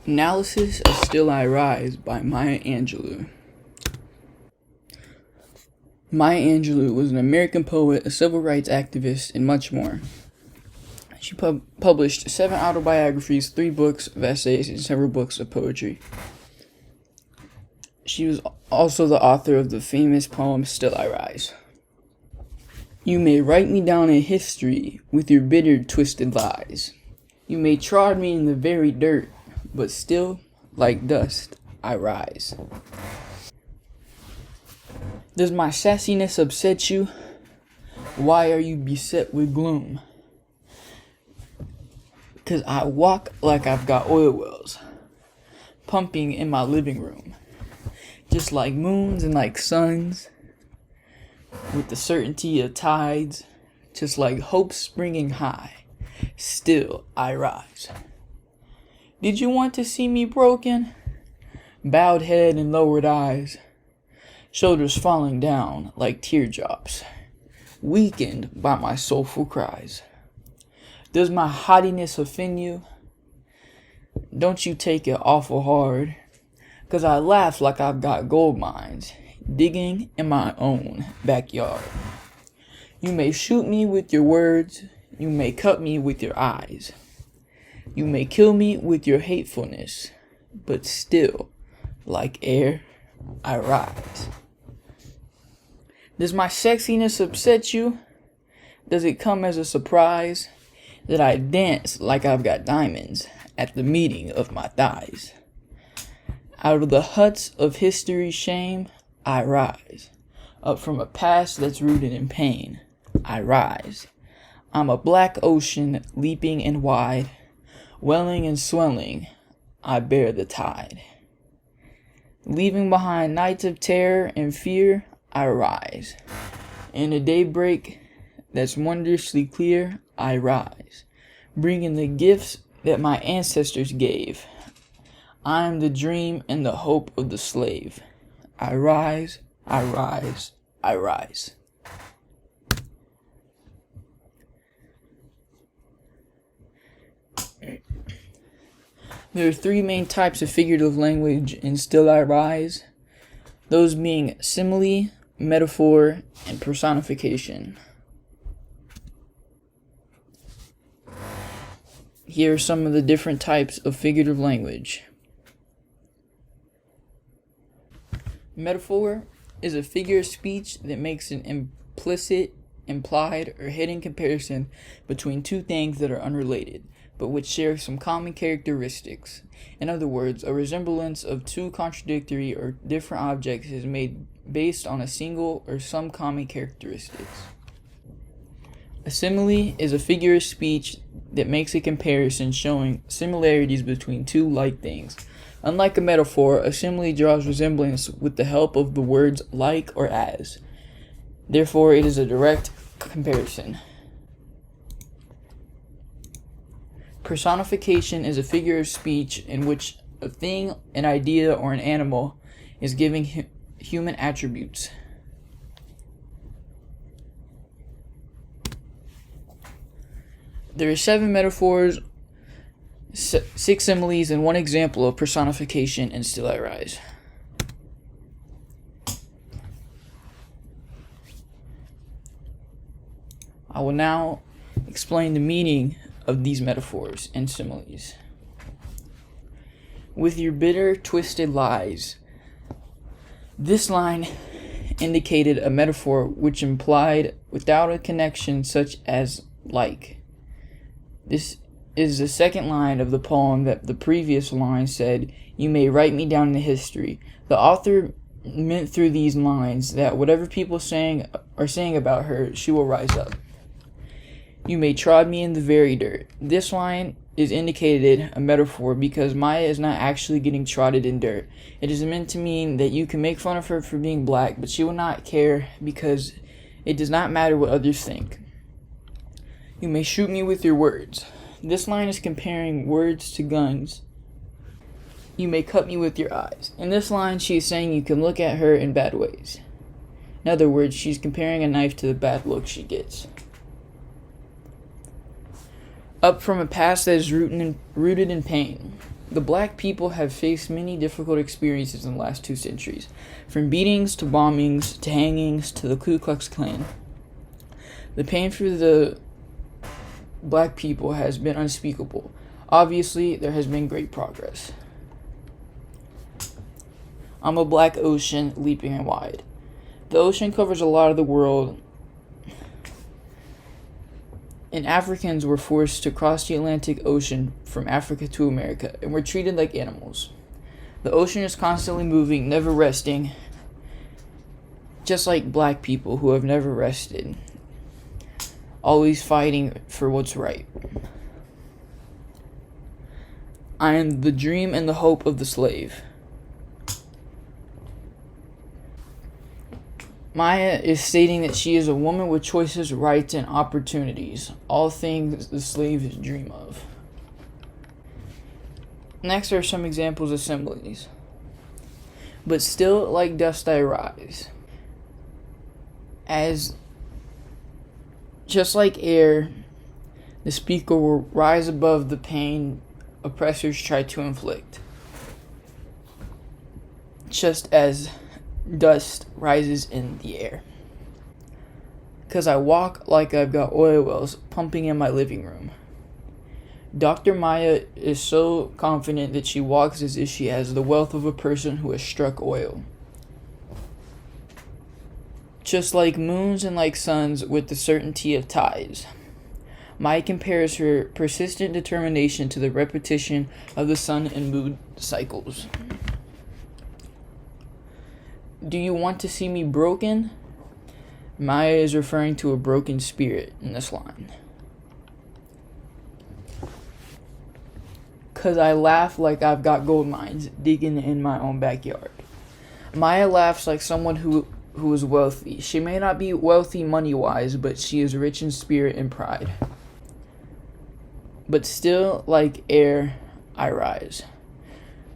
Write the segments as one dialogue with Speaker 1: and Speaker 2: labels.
Speaker 1: Analysis of Still I Rise by Maya Angelou. Maya Angelou was an American poet, a civil rights activist, and much more. She published 7 autobiographies, 3 books of essays, and several books of poetry. She was also the author of the famous poem Still I Rise. You may write me down in history with your bitter, twisted lies. You may trod me in the very dirt, but still, like dust, I rise. Does my sassiness upset you? Why are you beset with gloom? 'Cause I walk like I've got oil wells pumping in my living room, just like moons and like suns, with the certainty of tides, just like hope springing high, still I rise. Did you want to see me broken? Bowed head and lowered eyes, shoulders falling down like teardrops, weakened by my soulful cries. Does my haughtiness offend you? Don't you take it awful hard, 'cause I laugh like I've got gold mines digging in my own backyard. You may shoot me with your words, you may cut me with your eyes. You may kill me with your hatefulness, but still, like air, I rise. Does my sexiness upset you? Does it come as a surprise that I dance like I've got diamonds at the meeting of my thighs? Out of the huts of history's shame, I rise. Up from a past that's rooted in pain, I rise. I'm a black ocean leaping and wide, welling and swelling, I bear the tide. Leaving behind nights of terror and fear, I rise. In a daybreak that's wondrously clear, I rise. Bringing the gifts that my ancestors gave. I am the dream and the hope of the slave. I rise, I rise, I rise. There are 3 main types of figurative language in Still I Rise, those being simile, metaphor, and personification. Here are some of the different types of figurative language. Metaphor is a figure of speech that makes an implicit, implied, or hidden comparison between 2 things that are unrelated, but which share some common characteristics. In other words, a resemblance of 2 contradictory or different objects is made based on a single or some common characteristics. A simile is a figure of speech that makes a comparison showing similarities between 2 like things. Unlike a metaphor, a simile draws resemblance with the help of the words like or as. Therefore, it is a direct comparison. Personification is a figure of speech in which a thing, an idea, or an animal is given human attributes. There are 7 metaphors, 6 similes, and 1 example of personification in Still I Rise. I will now explain the meaning of these metaphors and similes. With your bitter, twisted lies. This line indicated a metaphor which implied without a connection such as like. This is the second line of the poem that the previous line said, you may write me down in history. The author meant through these lines that whatever people are saying about her, she will rise up. You may trod me in the very dirt. This line is indicated a metaphor because Maya is not actually getting trodden in dirt. It is meant to mean that you can make fun of her for being black, but she will not care because it does not matter what others think. You may shoot me with your words. This line is comparing words to guns. You may cut me with your eyes. In this line, she is saying you can look at her in bad ways. In other words, she's comparing a knife to the bad look she gets. Up from a past that is rooted in pain. The black people have faced many difficult experiences in the last 2 centuries, from beatings to bombings to hangings to the Ku Klux Klan. The pain for the black people has been unspeakable. Obviously, there has been great progress. I'm a black ocean leaping wide. The ocean covers a lot of the world, and Africans were forced to cross the Atlantic Ocean from Africa to America and were treated like animals. The ocean is constantly moving, never resting, just like black people who have never rested, always fighting for what's right. I am the dream and the hope of the slave. Maya is stating that she is a woman with choices, rights, and opportunities, all things the slaves dream of. Next are some examples of similes. But still, like dust I rise. As just like air, the speaker will rise above the pain oppressors try to inflict. Just as dust rises in the air. 'Cause I walk like I've got oil wells pumping in my living room. Dr. Maya is so confident that she walks as if she has the wealth of a person who has struck oil. Just like moons and like suns with the certainty of tides. Maya compares her persistent determination to the repetition of the sun and moon cycles. Do you want to see me broken? Maya is referring to a broken spirit in this line. 'Cause I laugh like I've got gold mines digging in my own backyard. Maya laughs like someone who is wealthy. She may not be wealthy money-wise, but she is rich in spirit and pride. But still, like air, I rise.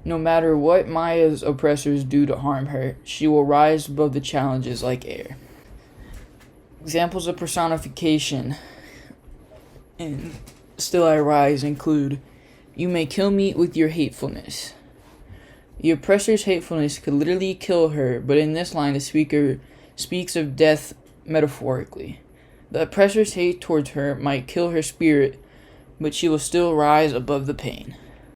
Speaker 1: No matter what Maya's oppressors do to harm her, she will rise above the challenges like air. Examples of personification in Still I Rise include, you may kill me with your hatefulness. The oppressor's hatefulness could literally kill her, but in this line the speaker speaks of death metaphorically. The oppressor's hate towards her might kill her spirit, but she will still rise above the pain.